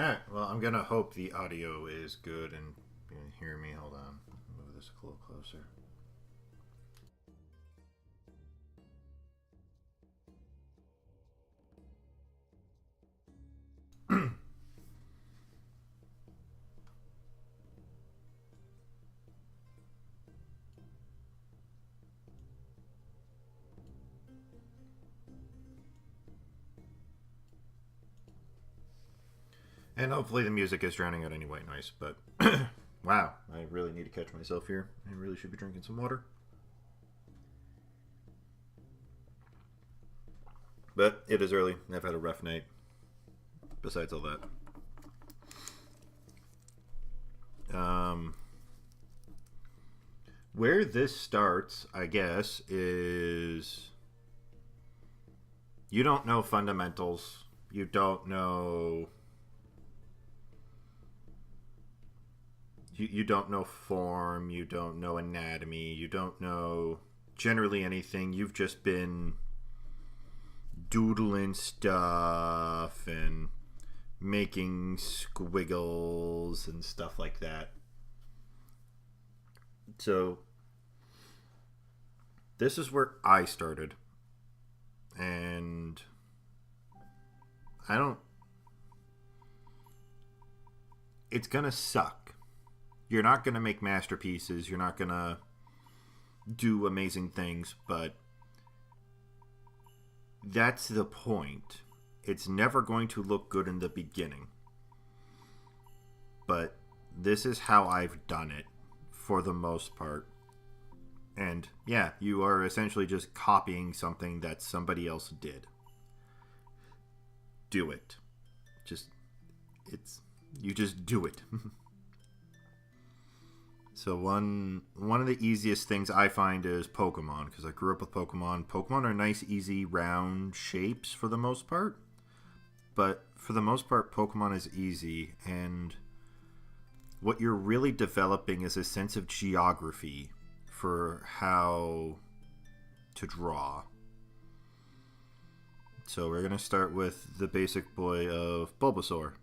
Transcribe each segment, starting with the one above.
Alright, well, I'm gonna hope the audio is good and you can hear me. Hold on. Move this a little closer. And hopefully the music is drowning out any white noise, but wow, I really need to catch myself here. I really should be drinking some water. But it is early. I've had a rough night. Besides all that. Where this starts, I guess, is you don't know fundamentals. You don't know. You don't know form. You don't know anatomy. You don't know generally anything. You've just been doodling stuff and making squiggles and stuff like that. So this is where I started. And I don't. It's gonna suck. You're not gonna make masterpieces. You're not gonna do amazing things, but that's the point. It's never going to look good in the beginning. But this is how I've done it for the most part. And yeah, you are essentially just copying something that somebody else did. Do it. You just do it. So one of the easiest things I find is Pokemon, because I grew up with Pokemon. Pokemon are nice, easy, round shapes for the most part. But for the most part, Pokemon is easy, and what you're really developing is a sense of geography for how to draw. So we're going to start with the basic boy of Bulbasaur.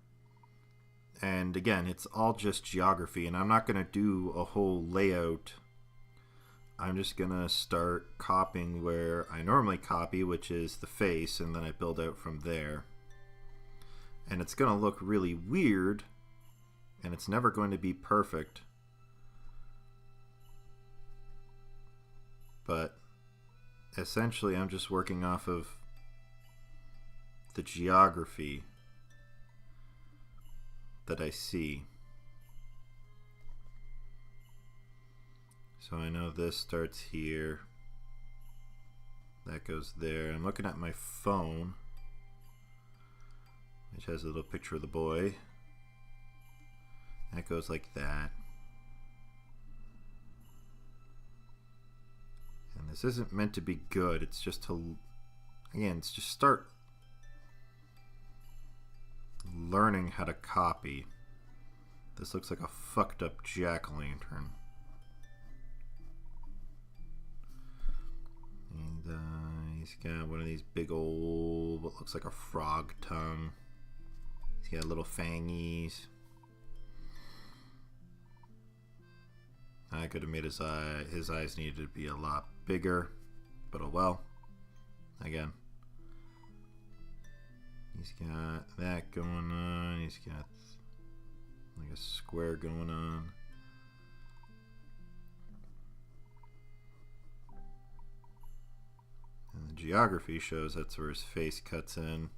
And again, it's all just geography, and I'm not going to do a whole layout. I'm just going to start copying where I normally copy, which is the face, and then I build out from there. And it's going to look really weird, and it's never going to be perfect. But essentially, I'm just working off of the geography that I see. So I know this starts here. That goes there. I'm looking at my phone, which has a little picture of the boy. That goes like that. And this isn't meant to be good. It's just to, again, it's just start learning how to copy. This looks like a fucked up jack-o'-lantern. And he's got one of these big old, what looks like a frog tongue. He's got little fangies. I could have made his eyes needed to be a lot bigger, but oh well. Again, he's got that going on. He's got like a square going on. And the geography shows that's where his face cuts in.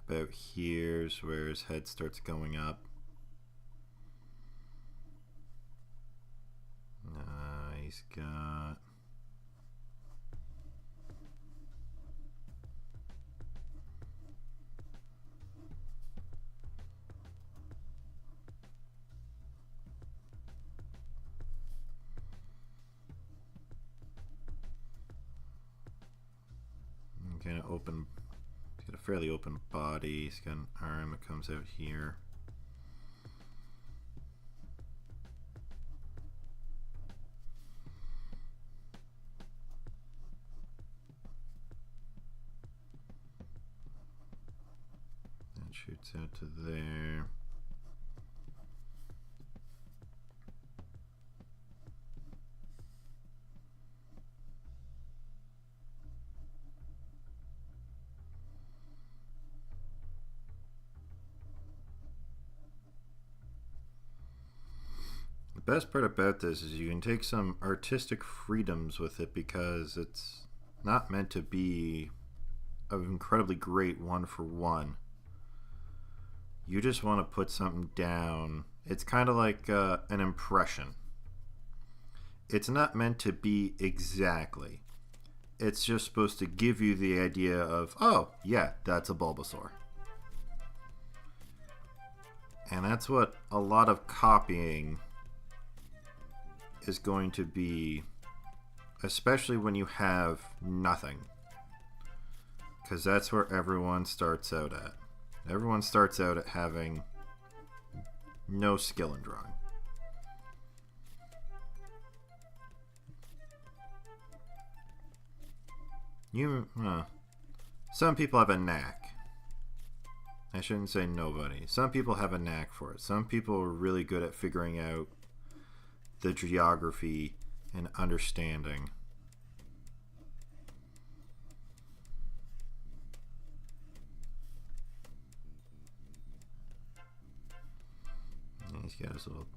About here's where his head starts going up. He's got kind of open. He's got a fairly open body. He's got an arm that comes out here. shoots out to there. The best part about this is you can take some artistic freedoms with it because it's not meant to be an incredibly great one-for-one. You just want to put something down. It's kind of like an impression. It's not meant to be exactly. It's just supposed to give you the idea of, oh, yeah, that's a Bulbasaur. And that's what a lot of copying is going to be, especially when you have nothing. Because that's where everyone starts out at. Everyone starts out at having no skill in drawing. Some people have a knack. I shouldn't say nobody. Some people have a knack for it. Some people are really good at figuring out the geography and understanding. And he's got his little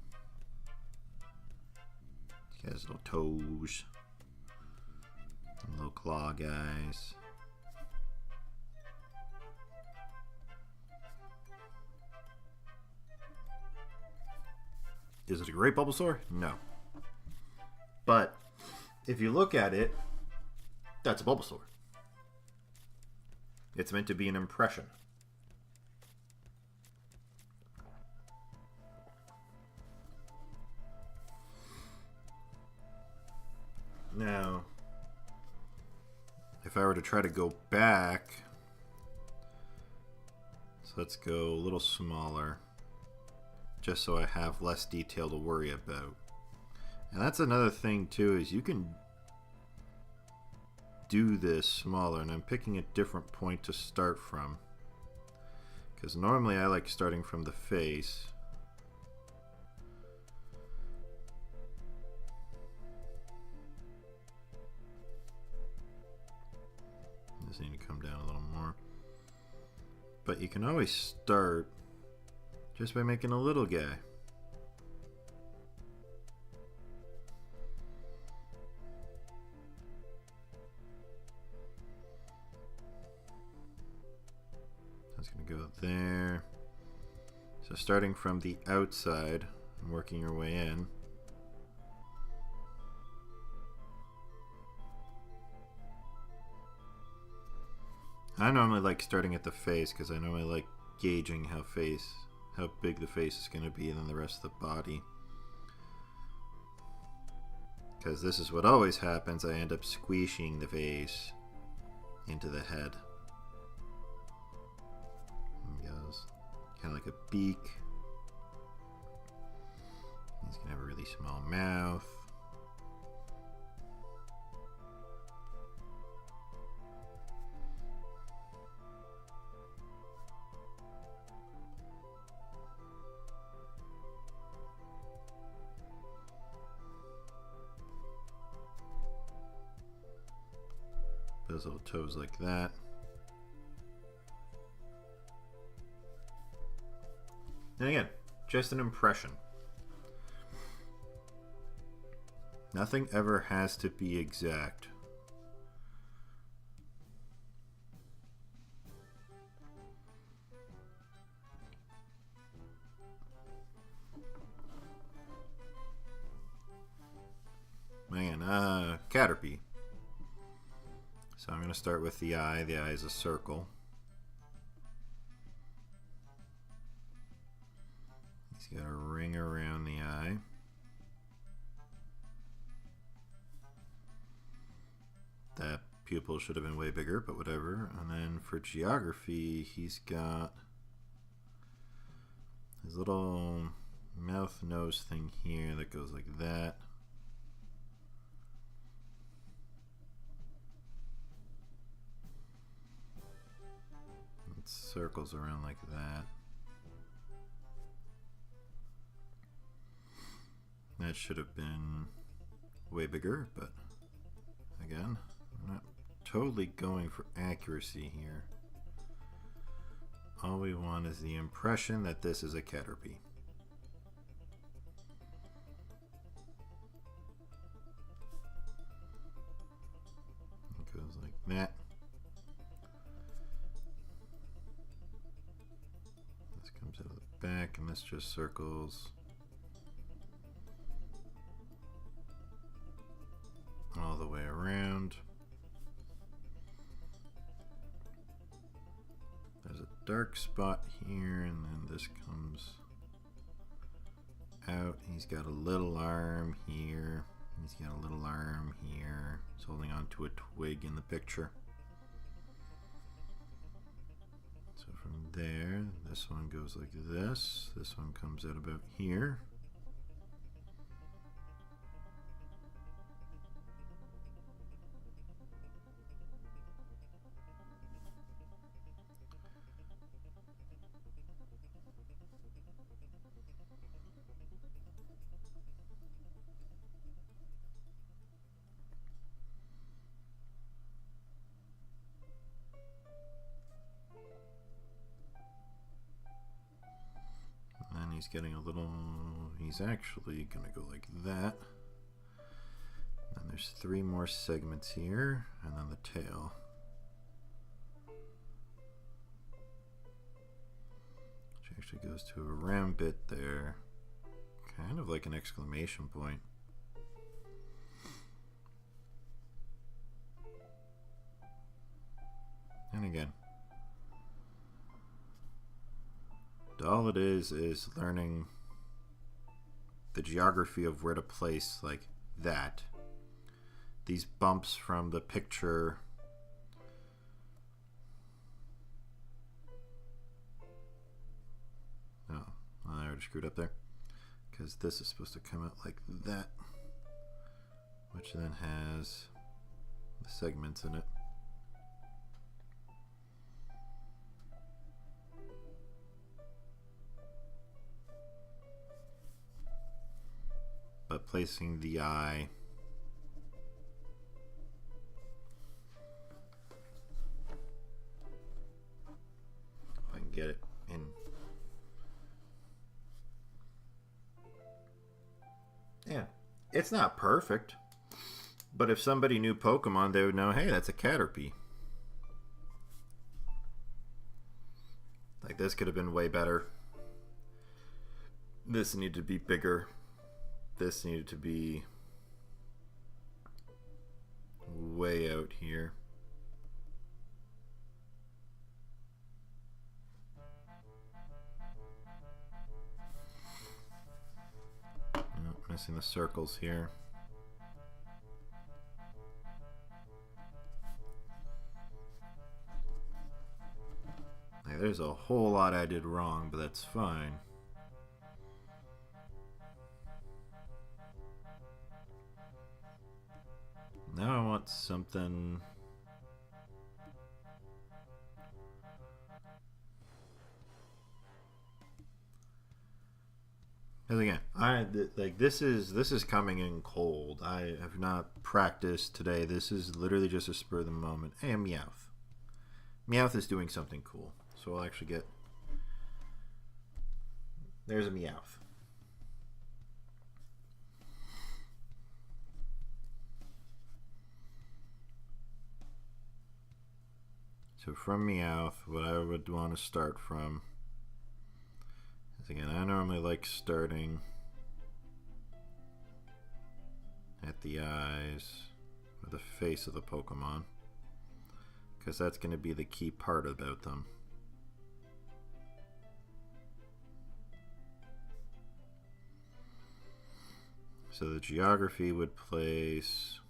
toes. And little claw guys. Is it a great Bulbasaur? No. But if you look at it, that's a Bulbasaur. It's meant to be an impression. Now, if I were to try to go back, so let's go a little smaller, just so I have less detail to worry about. And that's another thing too, is you can do this smaller, and I'm picking a different point to start from, because normally I like starting from the face. Just need to come down a little more. But you can always start just by making a little guy. That's going to go there. So starting from the outside and working your way in. I normally like starting at the face because I normally like gauging how big the face is going to be, and then the rest of the body. Because this is what always happens, I end up squishing the face into the head. It goes kind of like a beak. He's going to have a really small mouth. Those little toes like that. And again, just an impression. Nothing ever has to be exact. Man, Caterpie. So I'm going to start with the eye. The eye is a circle. He's got a ring around the eye. That pupil should have been way bigger, but whatever. And then for geography, he's got his little mouth nose thing here that goes like that. It's circles around like that. That should have been way bigger, but again, I'm not totally going for accuracy here. All we want is the impression that this is a Caterpie. It goes like that. This comes out of the back, and this just circles all the way around. There's a dark spot here, and then this comes out. He's got a little arm here. He's got a little arm here. He's holding onto a twig in the picture. So from there, this one goes like this. This one comes out about here. He's getting a little, he's actually gonna go like that. And there's 3 more segments here, and then the tail. Which actually goes to a round bit there, kind of like an exclamation point. And again, all it is learning the geography of where to place like that. These bumps from the picture I already screwed up there, because this is supposed to come out like that, which then has the segments in it. But placing the eye if I can get it in. Yeah, it's not perfect, but if somebody knew Pokemon, they would know, hey, that's a Caterpie. Like, this could have been way better. This needed to be bigger. This needed to be way out here. Oh, missing the circles here. Like, there's a whole lot I did wrong, but that's fine. Now I want something. Because again, this is coming in cold. I have not practiced today. This is literally just a spur of the moment. Hey, a Meowth. Meowth is doing something cool, so I'll actually get. There's a Meowth. So from Meowth, what I would want to start from is, again, I normally like starting at the eyes or the face of the Pokemon, because that's going to be the key part about them. So the geography would place,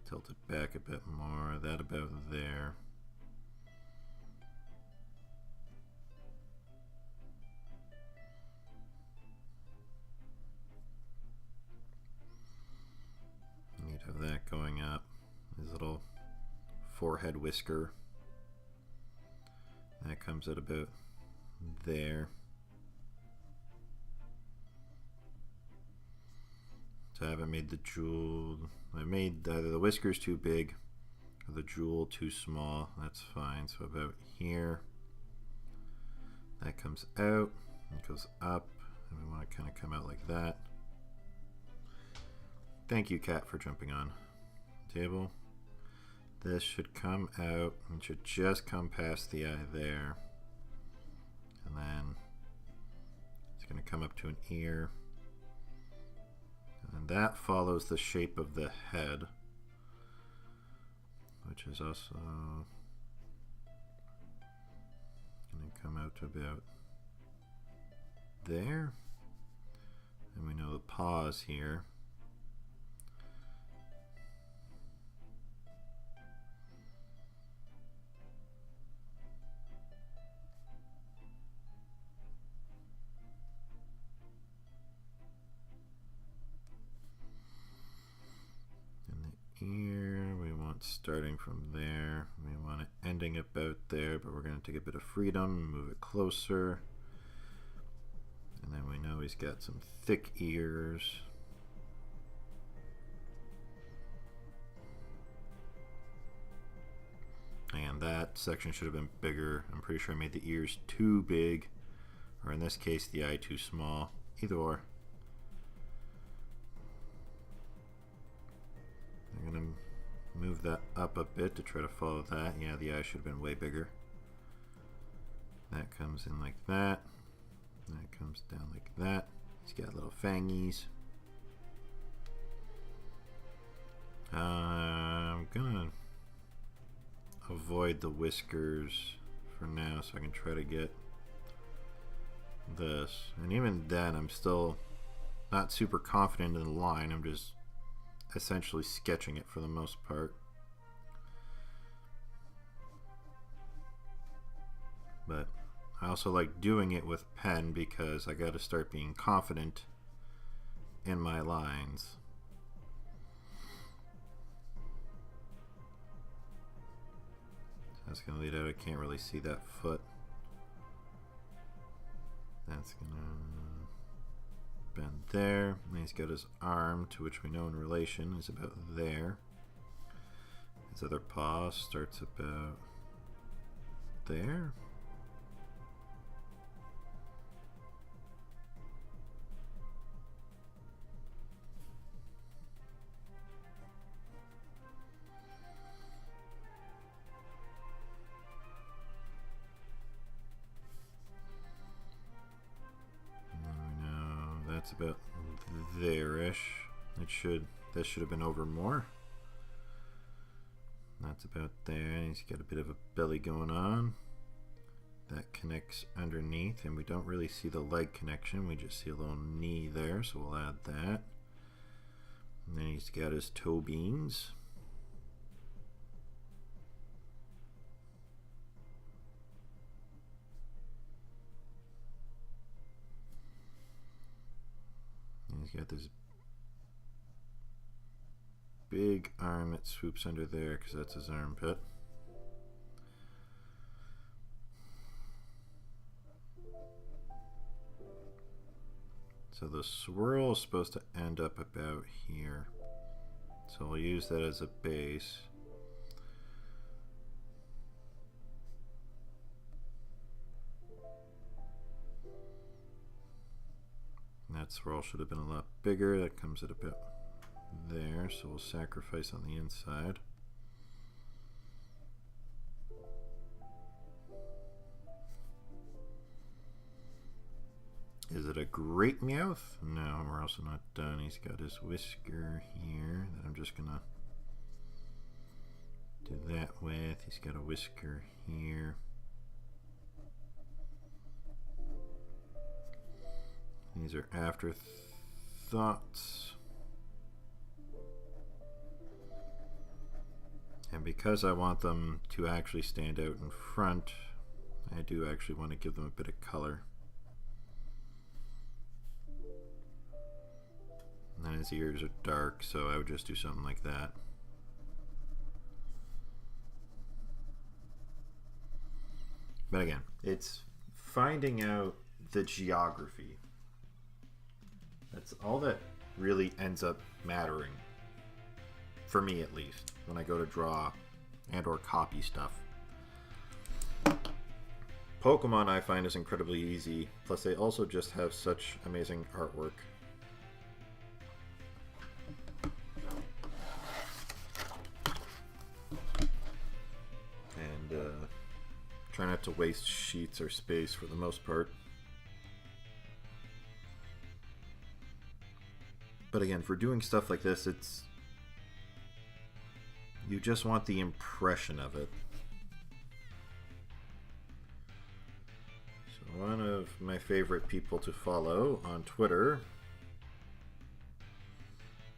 tilt it back a bit more, that about there. You'd have that going up, his little forehead whisker. That comes at about there. So I haven't made the jewel. I made either the whiskers too big or the jewel too small. That's fine. So about here. That comes out. It goes up. And we want to kind of come out like that. Thank you, cat, for jumping on the table. This should come out and should just come past the eye there. And then it's going to come up to an ear. And that follows the shape of the head, which is also going to come out to about there. And we know the paws here. Here we want starting from there, we want it ending about there, but we're going to take a bit of freedom, move it closer, and then we know he's got some thick ears. And that section should have been bigger. I'm pretty sure I made the ears too big, or in this case the eye too small, either or. I'm going to move that up a bit to try to follow that. Yeah, the eye should have been way bigger. That comes in like that. That comes down like that. He's got little fangies. I'm going to avoid the whiskers for now so I can try to get this. And even then, I'm still not super confident in the line. I'm just essentially sketching it for the most part. But I also like doing it with pen because I got to start being confident in my lines. So that's going to lead out. I can't really see that foot. That's going to bend there, and he's got his arm, to which we know in relation is about there. His other paw starts about there. That's about there-ish. That should have been over more. That's about there. He's got a bit of a belly going on. That connects underneath, and we don't really see the leg connection. We just see a little knee there, so we'll add that. And then he's got his toe beans. He's got this big arm that swoops under there because that's his armpit. So the swirl is supposed to end up about here. So I'll use that as a base. That swirl should have been a lot bigger. That comes at about there, so we'll sacrifice on the inside. Is it a great Meowth? No, we're also not done. He's got his whisker here that I'm just gonna do that with. He's got a whisker here. These are afterthoughts. And because I want them to actually stand out in front, I do actually want to give them a bit of color. And then his ears are dark, so I would just do something like that. But again, it's finding out the geography. That's all that really ends up mattering, for me at least, when I go to draw and or copy stuff. Pokemon I find is incredibly easy, plus they also just have such amazing artwork. And try not to waste sheets or space for the most part. But again, for doing stuff like this, it's... you just want the impression of it. So one of my favorite people to follow on Twitter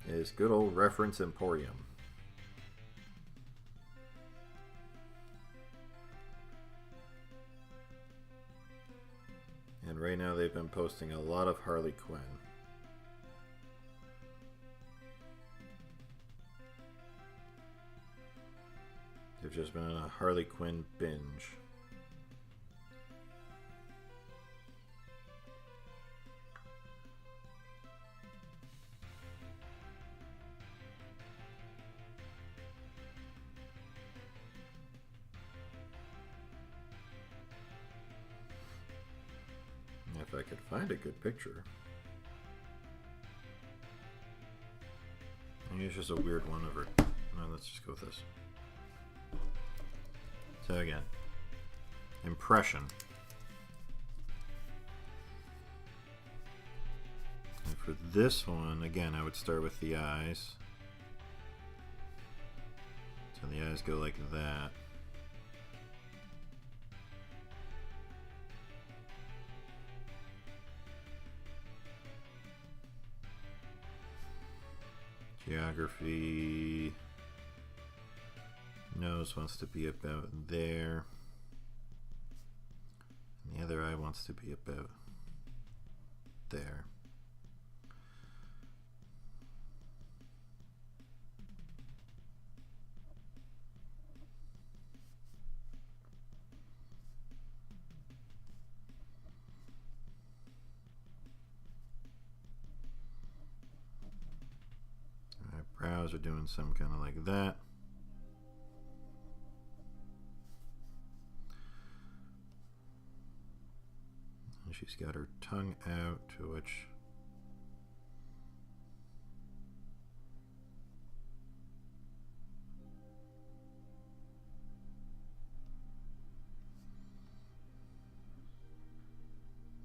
is good old Reference Emporium. And right now they've been posting a lot of Harley Quinn. They've just been on a Harley Quinn binge. If I could find a good picture. I think it's just a weird one of her. No, let's just go with this. So again, impression. And for this one, again, I would start with the eyes. So the eyes go like that. Geography. Nose wants to be about there. And the other eye wants to be about there. Brows are doing some kind of like that. And she's got her tongue out, to which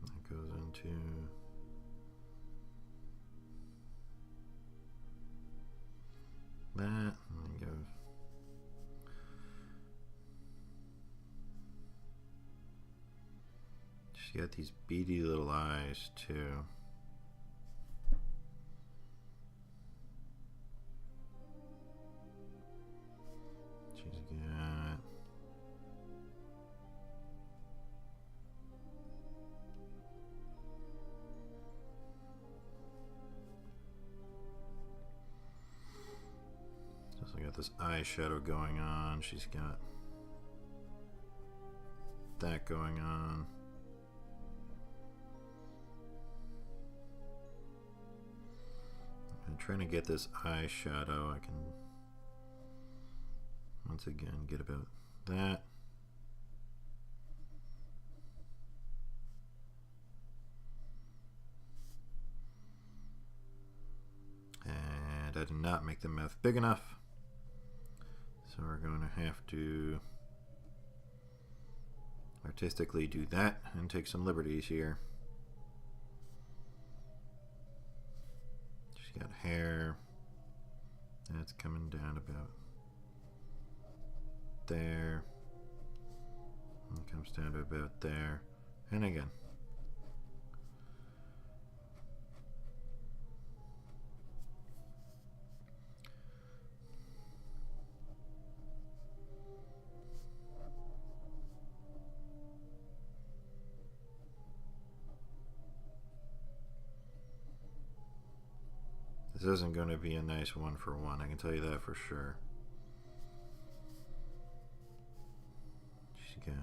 that goes into that, and then goes. She's got these beady little eyes too. She's got this eyeshadow going on. She's got that going on. I'm trying to get this eyeshadow. I can once again get about that. And I did not make the mouth big enough. So we're going to have to artistically do that and take some liberties here. She's got hair that's coming down about there. And comes down to about there. And again. This isn't going to be a nice one for one, I can tell you that for sure. She's got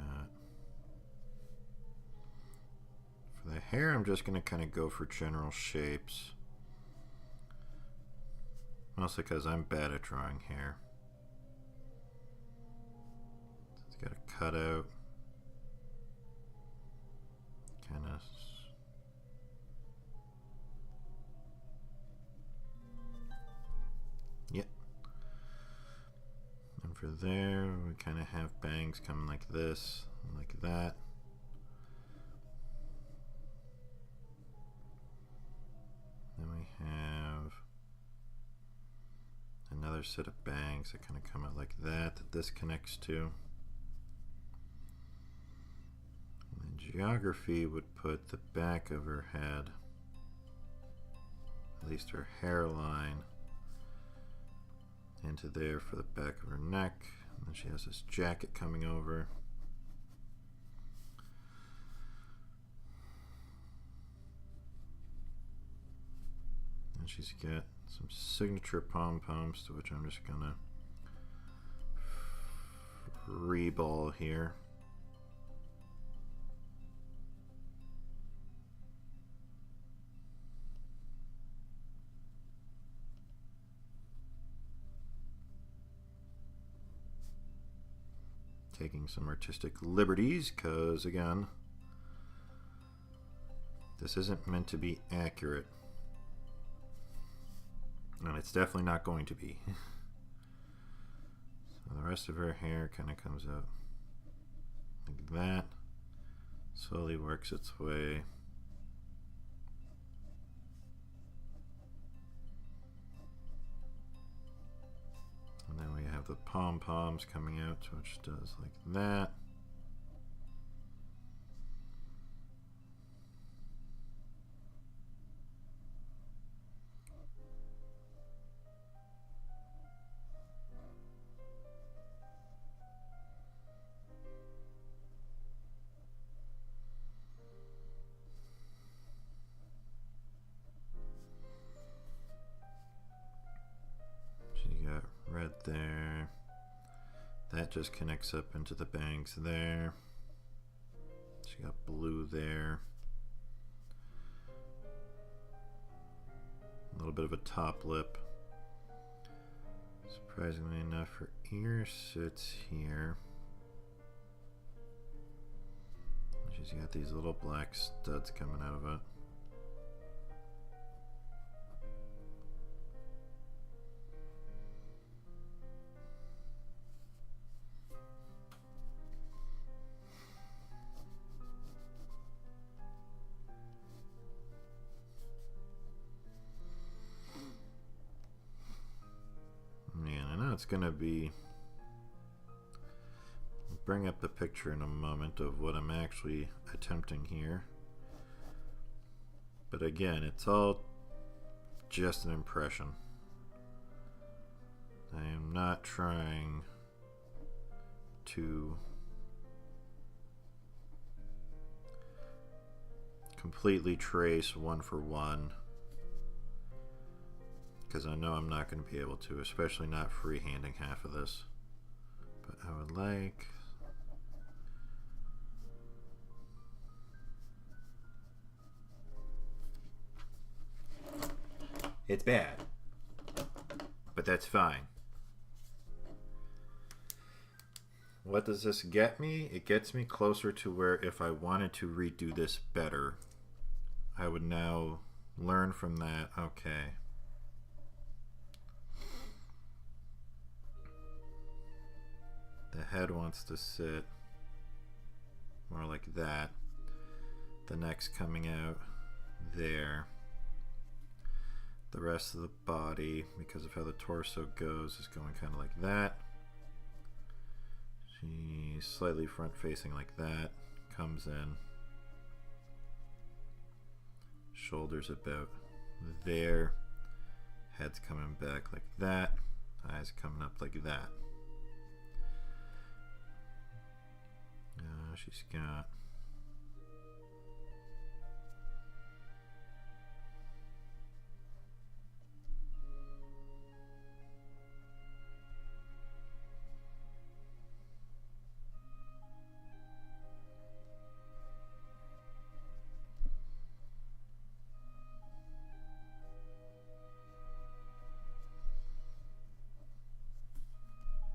For the hair, I'm just going to kind of go for general shapes. Mostly because I'm bad at drawing hair. It's got a cutout. Kind of. Yep. And for there, we kind of have bangs coming like this, like that. Then we have another set of bangs that kind of come out like that, that this connects to. And then geography would put the back of her head, at least her hairline, into there for the back of her neck. And then she has this jacket coming over. And she's got some signature pom-poms, to which I'm just gonna reball here. Taking some artistic liberties, because again, this isn't meant to be accurate. And it's definitely not going to be. So the rest of her hair kind of comes out like that. Slowly works its way. And then we have the pom-poms coming out, which does like that. Red there. That just connects up into the bangs there. She got blue there. A little bit of a top lip. Surprisingly enough, her ear sits here. She's got these little black studs coming out of it. It's going to be, bring up the picture in a moment of what I'm actually attempting here, but again, it's all just an impression. I am not trying to completely trace one for one, because I know I'm not going to be able to, especially not freehanding half of this. But I would like... It's bad, but that's fine. What does this get me? It gets me closer to where if I wanted to redo this better, I would now learn from that. Okay. The head wants to sit more like that. The neck's coming out there. The rest of the body, because of how the torso goes, is going kind of like that. She's slightly front facing like that. Comes in. Shoulders about there. Head's coming back like that. Eyes coming up like that. She's got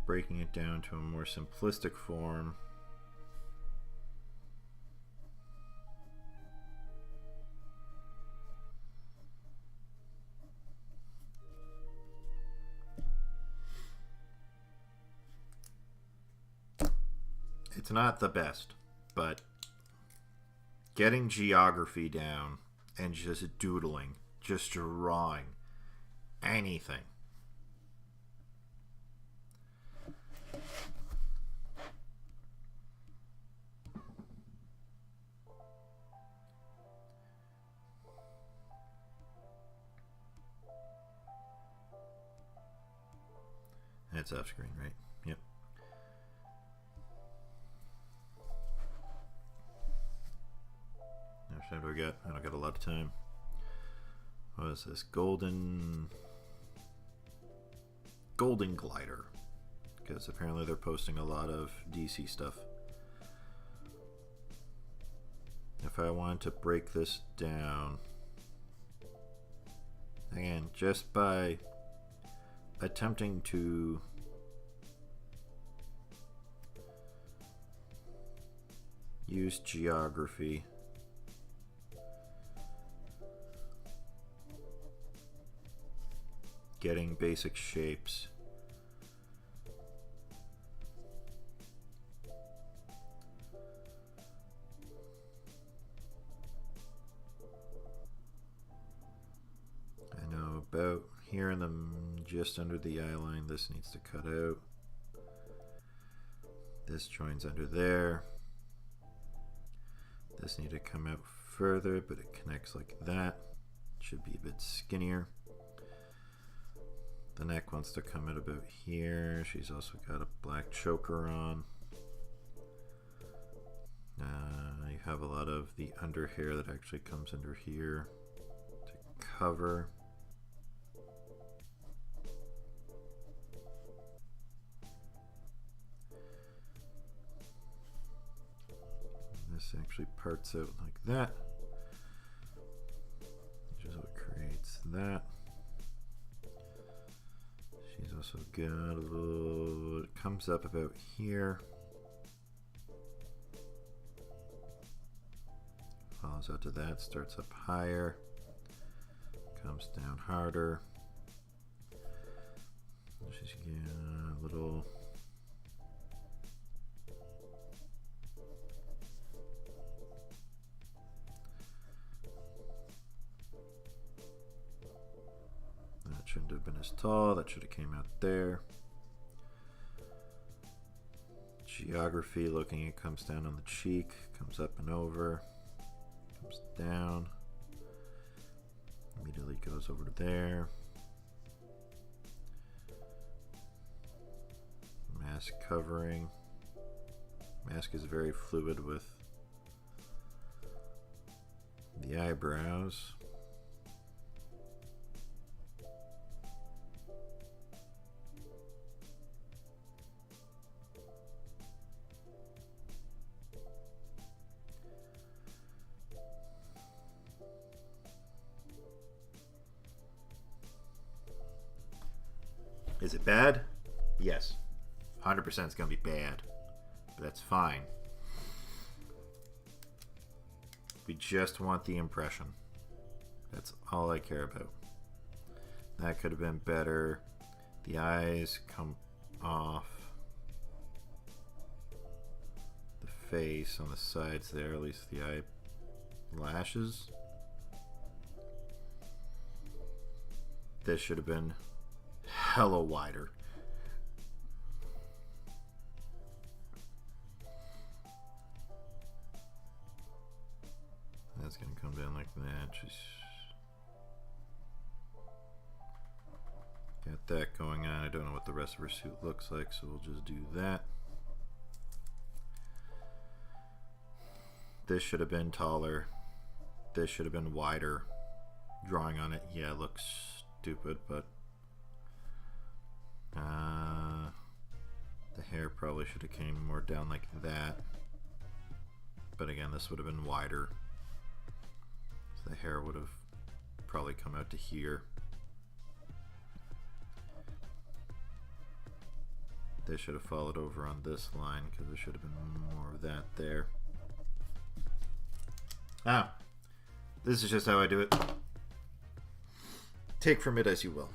breaking it down to a more simplistic form. It's not the best, but getting geography down and just doodling, just drawing anything. It's off screen, right? Yep. How much time do I got? I don't got a lot of time. What is this? Golden Glider. Because apparently they're posting a lot of DC stuff. If I wanted to break this down, again, just by attempting to use geography, getting basic shapes, I know about here in the just under the eye line, this needs to cut out. This joins under there. This need to come out further, but it connects like that. Should be a bit skinnier. The neck wants to come out about here. She's also got a black choker on. You have a lot of the under hair that actually comes under here to cover. This actually parts out like that, which is what creates that. She's also got a little, it comes up about here, follows out to that, starts up higher, comes down harder. She's got a little shouldn't have been as tall. That should have came out there. Geography, looking, it comes down on the cheek, comes up and over, comes down, immediately goes over to there. Mask covering. Mask is very fluid with the eyebrows. Is it bad? Yes. 100% is going to be bad. But that's fine. We just want the impression. That's all I care about. That could have been better. The eyes come off the face on the sides there, at least the eyelashes. This should have been hella wider. That's gonna come down like that. Just got that going on. I don't know what the rest of her suit looks like, so we'll just do that. This should have been taller. This should have been wider. Drawing on it, yeah, it looks stupid, but the hair probably should have came more down like that. But again, this would have been wider. So the hair would have probably come out to here. They should have followed over on this line because there should have been more of that there. Ah, this is just how I do it. Take from it as you will.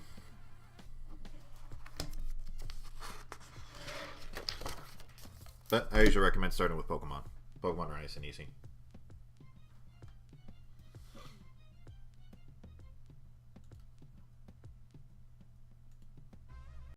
But I usually recommend starting with Pokemon. Pokemon are nice and easy.